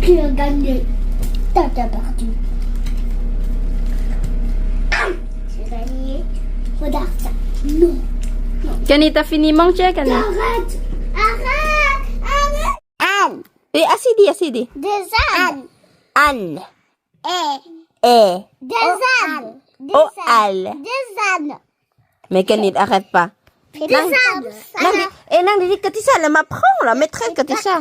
qui a gagné. T'as perdu. J'ai gagné. Regarde ça. Non. Kani t'as fini manger Kani? Arrête. Arrête. Arrête. Anne. Eh asidi. Des ânes. Anne. Des ânes. Oh al. Des ânes. Mais Kani arrête pas. Des ânes. Nang di Katisha là m'apprends là maîtresse Katisha.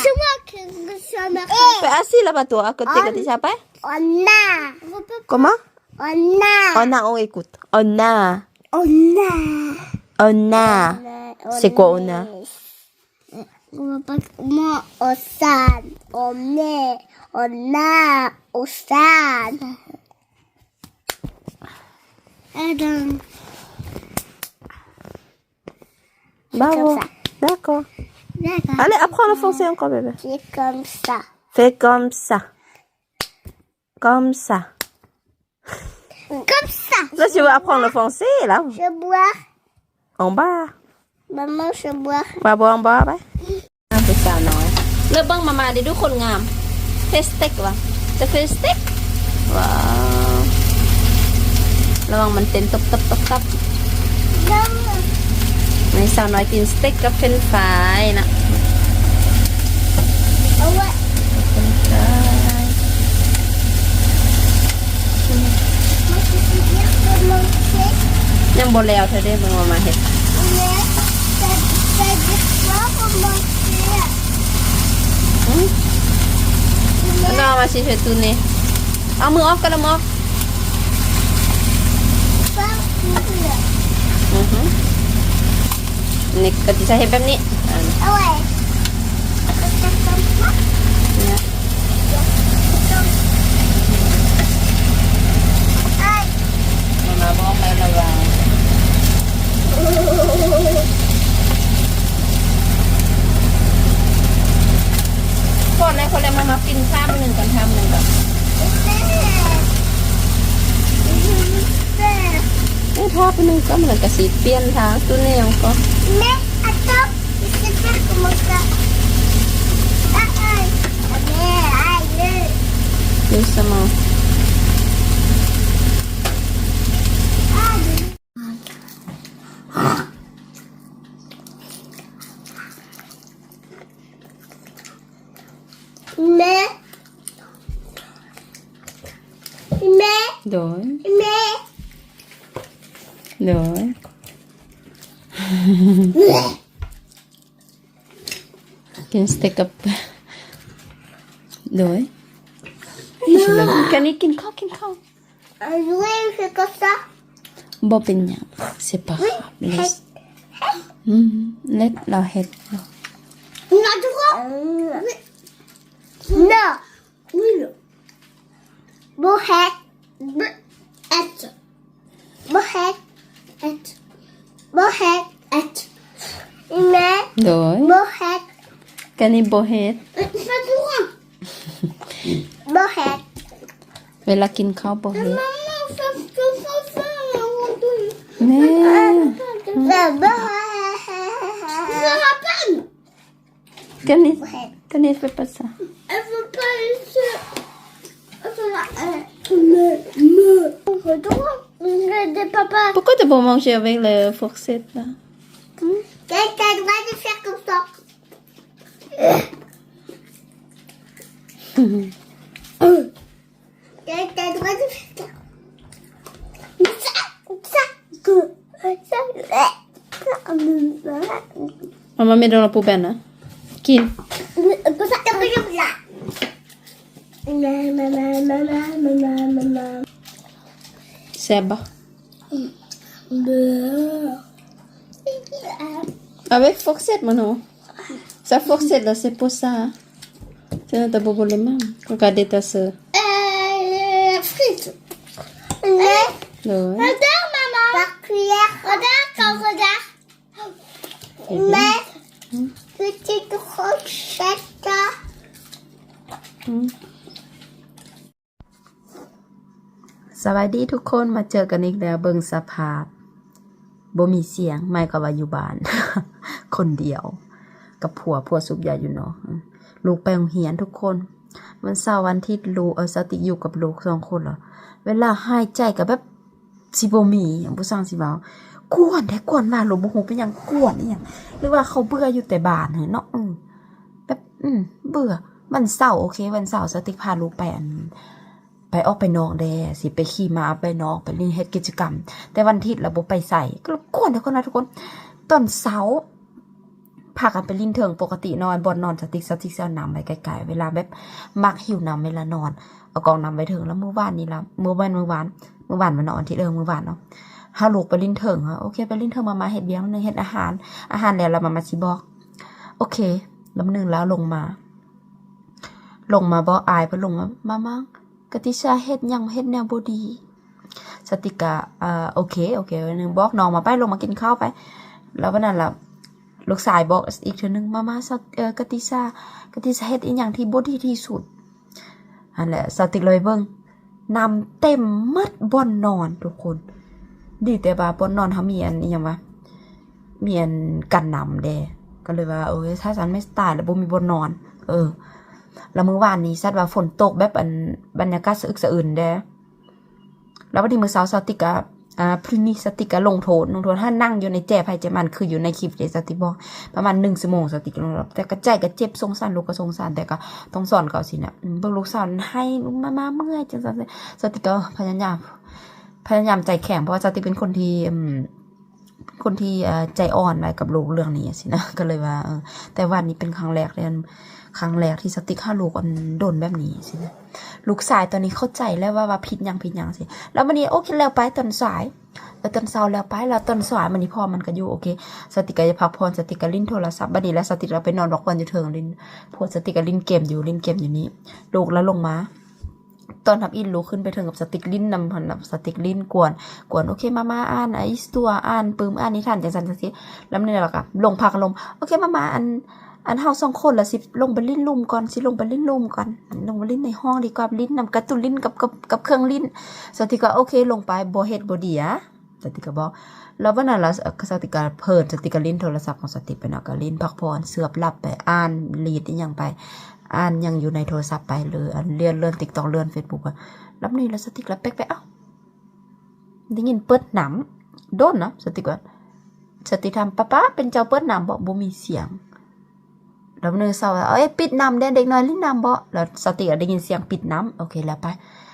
C'est moi qui suis maîtresse. Fais assis là-bas toi à côté Katisha pas? On a. Comment? On a. On écoute. On a. C'est quoi on a? Moi, au san. On a au san. Bravo. D'accord. Allez, apprends le français encore bébé. C'est comme ça. Fais comme ça. Comme ça. Comme ça. Là, tu veux apprendre le français là? Je bois. En bas. Maman, je bois. มาบ่บ่ไปเป็นสาวน้อยเลิกเบิ่งมาดิดูคนงามเฟสเต็กว่ะจะเฟสเต็กว้าวระวังมันเต้นตบในสาวน้อยกินสเต็กกับเฟรนช์ฟรายนะ Oh ouais. เป็นฟราย Moi, je suis bien de manger. ยังบ่แล้วเธอได้เบิ่งมาเฮ็ด Ça dit quoi pour manger? แล้วก็มาชิเฟตุนนี่เอามือออฟกันละมอฟ Pas cool. นี่ก็จะใช้เฮ็ดแบบนี้ Ah ouais. C'est comme ça. เนี่ย Aïe. มาบอกไประวังคนในคนเลยมากินข้าม1กันทำ1ก่อน นี่ทาไป1ก็มันก็สิเปลี่ยนทางตัวนี้ยังก็ Mais attends, je sais faire comment ça. Aïe. Aïe. ดูสมอง Mais โดยกินสเต็กกับโดยกันนี้กินข้าวoui, c'est comme ça. บ่เป็นหยัง c'est pas grave let เราเฮ็ด On a droit. Non. Oui. Mohet. Mais โดย mohet. กันนี้บ่เฮ็ด Pas droit. Mohet. เวลากินข้าวบ่เฮ็ด Maman, ça fait ça. แม่ Ça rappelle. กันนี้fait pas ça Elle veut pas laisser. De papa. Pourquoi tu peux manger avec le fourchette là? T'as le droit de faire comme ça. T'as le droit de faire ça. Maman met dans la poubelle hein? Qui? C'est bas. Avec fourchette, Manon. Sa fourchette là, c'est pour ça. Hein? C'est notre bobo les mains. Regardez ta soeur. Frites. Ouais. Regarde, maman. Par cuillère. Regarde. Mais, petite rochette. สวัสดีทุกคนมาเจอกันอีกแล้วเบิ่งสภาพบ่มีเสียงไม่ก็ว่าอยู่บ้าน คนเดียวกับผัวสูบยาอยู่เนาะลูกไปโรงเรียนทุกคน วันเสาร์วันอาทิตย์ลูกสติอยู่กับลูก2คนเหรอเวลาหายใจก็แบบสิบ่มีหยังผู้สร้างสิเว้ากวนได้กวนว่าลูกบ่ฮู้เป็นหยังกวนอีหยังหรือว่าเขาเบื่ออยู่แต่บ้านเนาะแบบเบื่อวันเสาร์โอเควันเสาร์สติพาลูกไปไปออกไปนอกแดสิไปขี่ม้าไปนอกไปเล่นเฮ็ดกิจกรรมแต่วันอาทิตย์เราบ่ไปใส่ก็กวนทุกคนนะทุกคนตอนเช้าพากันไปลิ้นเถิงปกตินอนบ่นอนสติเอาน้ำไว้ไกลๆเวลาแบบมักหิวน้ำเวลานอนเอากองน้ำไว้เถิงแล้วมื้อวานนี่ล่ะมื้อวานมันนอนที่มื้อวานเนาะหาลูกไปลิ้นเถิงโอเคไปลิ้นเถิงมาเฮ็ดเลี้ยงนึงเฮ็ดอาหารแล้วเรามาสิบอกโอเคลำนึงแล้วลงมาบ่อายเพิ่นลงมามั่งกติชาเฮ็ดหยังเฮ็ดแนวบ่ดีสติกะโอเคนึงบอกน้องมาไปลงมากินข้าวไปแล้ววันนั้นล่ะลูกชายบอกอีกเทื่อนึงมากติชาเฮ็ดอีหยังที่บ่ดีที่สุดอันแหละสติกเลยเบิ่งนำเต็มหมดบ่อนนอนทุกคนดีแต่ว่าบ่อนนอนเฮามีอันอีหยังวะมีอันกันนำแดก็เลยว่าถ้าฉันไม่ตายแล้วบ่มีบ่อนนอนแล้วมื้อวานนี้ซัดว่าฝนตกแบบอันบรรยากาศสะอึกสะอื้นแดแล้ววันนี้มื้อเช้าสติกะพรุ่งนี้สติกะลงโทษถ้านั่งอยู่ในแจ่ไผแจ่มันคืออยู่ในคลิปเดสติบอกประมาณ1ชั่วโมงสติกลงแต่ก็ใจก็เจ็บสงสารลูกก็สงสารแต่ก็ต้องสอนเขาสิเนี่ยเบิ่งลูกสอนให้มาเมื่อยจังซั่นสติก็พยายามใจแข็งเพราะว่าสติเป็นคนที่ใจอ่อนอะไรกับลูกเรื่องนี้สินะก็เลยว่าแต่วันนี้เป็นครั้งแรกที่สติกหาลูกอันโดนแบบนี้สินะลูกชายตอนนี้เข้าใจแล้วว่าผิดหยังสิแล้ววันนี้โอเคแล้วไปตอนสายแล้วตอนเช้าแล้วไปแล้วตอนสายมันนี่พอมันก็อยู่โอเคสติกจะพักผ่อนสติกลิ้นโทรศัพท์บัดนี้แล้วสติเราไปนอนรอกวันอยู่เทิงลิ้นพวกสติกลิ้นเกมอยู่นี่ลูกแล้วลงมาตอนทับอินลูกขึ้นไปเทิงกับสติกลิ้นนำพันสติกลิ้นกวนโอเคมาอ่านตัวอ่านปึ้มอ่านนิทานจังซั่นสิแล้วนี่แหละก็ลงพักลมโอเคมาอันเฮา2คนละสิลงไปลิ้นลุ่มก่อนลงไปลิ้นในห้องดีกว่าลิ้นนำกระตุ้นลิ้นกับเครื่องลิ้นสติก็โอเคลงไปบ่เฮ็ดบ่ดีสติก็บอกแล้ววันนั้นล่ะสติก็เพิ่นสติก็ลิ้นโทรศัพท์ของสติไปเนาะก็ลิ้นพักผ่อนเสือบหลับไปอ่านรีดอีหยังไปอ่านยังอยู่ในโทรศัพท์ไปเลยอันเลื่อน TikTok เลื่อน Facebook แล้วนี่แล้วสติก็แป๊กไปได้ยินเปิดหนำโดนเนาะสติก็สติทำป๊าเป็นเจ้าเปิดหนำบ่มีเสียงแล้วนึงเศร้าปิดน้ำเด็กน้อยลิ้นน้ำบ่แล้วสติได้ยินเสียงปิดน้ำโอเคแล้วไป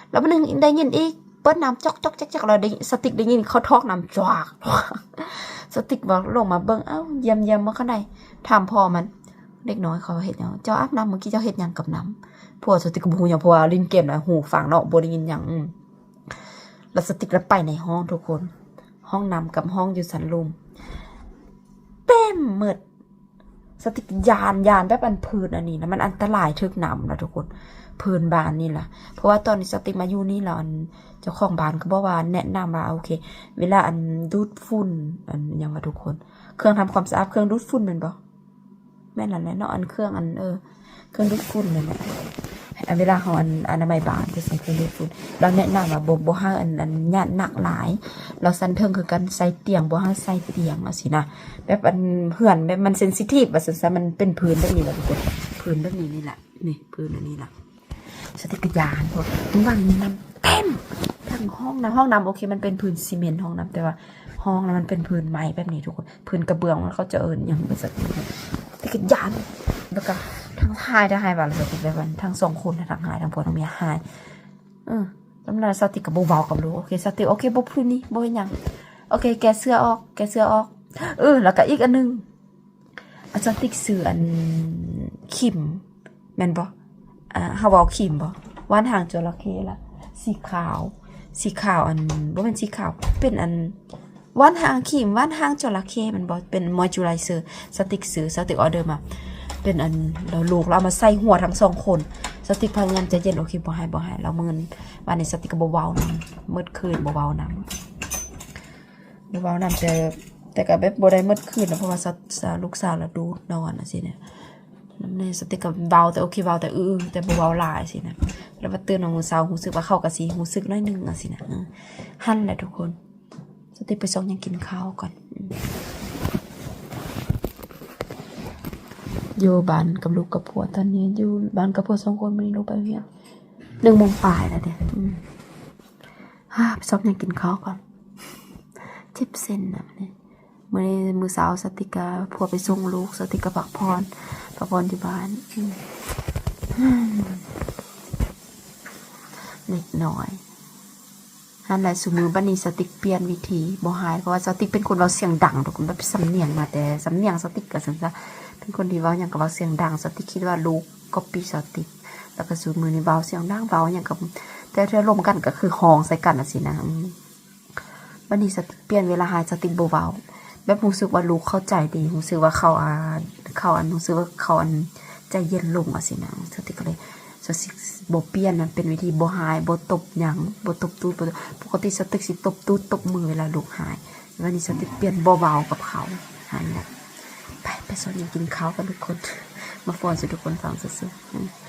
แล้วนึงได้ยินอีกเปิดน้ำจอกจักเราได้สติได้ยินเขาทอกน้ำจอกสติบอกลงมาเบิ่งเยี่ยมมาข้างในถามพ่อมันเด็กน้อยเขาเฮ็ดหยังเจ้าอาบน้ำเมื่อกี้เจ้าเฮ็ดหยังกับน้ำพ่อสติก็บ่ฮู้หยังเพราะว่าลิ้นเกมน่ะหูฟังเนาะบ่ได้ยินหยังแล้วสติก็ไปในห้องทุกคนห้องน้ำกับห้องอยู่สันลุมเต็มหมดสติกยานแบบอันพื้นอันนี้นะมันอันตรายทึกหนำนะทุกคนพื้นบ้านนี่แหละเพราะว่าตอนนี้สติมาอยู่นี่แล้วอันเจ้าของบ้านก็บอกว่าแนะนำว่าโอเคเวลาอันดูดฝุ่นอันยังว่าทุกคนเครื่องทำความสะอาดเครื่องดูดฝุ่นมันบ่แม่นแล้วเนาะอันเครื่องอันเครื่องดูดฝุ่นนั่นแหละเวลาเขาอนามัยบ้านจะใส่เครื่องดูดฝุ่นเราแนะนำว่าบ่ให้อันญาติหนักหลายเราสันเทิงคือกันใส่เตียงบ่ให้ใส่เตียงสินะแบบอันเหือนแบบมันเซนซิทีฟว่าซั่นมันเป็นพื้นแบบนี้แหละทุกคนพื้นแบบนี้นี่แหละนี่พื้นอันนี้ล่ะสติกยานพวกวันน้ำเต็มทั้งห้องน้ำโอเคมันเป็นพื้นซีเมนต์ห้องน้ำแต่ว่าห้องนั้นมันเป็นพื้นไม้แบบนี้ทุกคนพื้นกระเบื้องมันเขาจะอย่างเป็นสติกยานแล้วก็ทั้งหายได้หายว่าเราติดแบบทั้ง2คนทั้งหายทั้งผัวทั้งเมียหายตำนานสติกับเบาๆกับรู้โอเคสติโอเคบ่พื้นนี้บ่ยังโอเคแกเสื้อออกแล้วก็อีกอันนึงสติกเสื้ออันขิมแม่นบ่เฮาเว้าขิมบ่ว่านหางจระเข้ล่ะสีขาวอันบ่แม่นสีขาวเป็นอันว่านหางขิมว่านหางจระเข้มันบ่เป็นมอยเจอไรเซอร์สติกซื้อสติกออเดอร์มาเป็นอันเราลูกเราเอามาใส่หัวทั้ง2คนสติกพยายามจะเย็นโอเคบ่ให้เรามื้อนี้วันนี้สติกก็บ่เว้านํมืดคืนบ่เว้านํแต่ก็แบบบ่ได้มืดคืนนะเพราะว่าลูกสาวละดูนอนสิเนี่ยน้ำในสติกก็เบาแต่โอเคเบาแต่แต่บ่เว้าหลายสินะแล้วมาตื่นมื้อเช้ารู้สึกว่าเข้าก็สิรู้สึกน้อยนึงสินะหั่นแหละทุกคนสติกไปส่งยังกินข้าวก่อน อยู่บ้านกับลูกกับผัวตอนนี้อยู่บ้านกับผัว2 คนมื้อนี้ลูกไปเรียน1 โมงปลายแล้วเด้ไปซอบยังกินข้าวก่อนเจ็บเส้นนะนี่มื้อเช้าสติกาผัวไปส่งลูกสติกาพักผ่อนอยู่บ้านเล็กน้อยนั่นแหละสุมือบันนี้สติกเปลี่ยนวิธีบ่หายเพราะว่าสติกเป็นคนเว้าเสียงดังทุกคนแบบสำเนียงมาแต่สำเนียงสติกก็ซั่นซะเป็นคนที่เว้าหยังก็เว้าเสียงดังสติกคิดว่าลูกก็ปีสติกแล้วก็สุมือนี่เว้าเสียงดังเว้าหยังก็แต่ถ้ารวมกันก็คือห้องใส่กันน่ะสินะบันนี้สติกเปลี่ยนเวลาหายสติกบ่เว้าแบบรู้สึกว่าลูกเข้าใจดีรู้สึกว่าเขารู้สึกว่าเขาใจเย็นลงอะสินะสติกก็เลยสติกบ่เปลี่ยนมันเป็นวิธีบ่หายบ่ตบหยังบ่ตบตูดปกติสติกสิตบตูดตบมือเวลาลูกหายวันนี้สติกเปลี่ยนบ่เบากับเขาหายแล้วไปสอนกินข้าวกันทุกคนมาฟ้อนสิทุกคนฟังซื่อๆ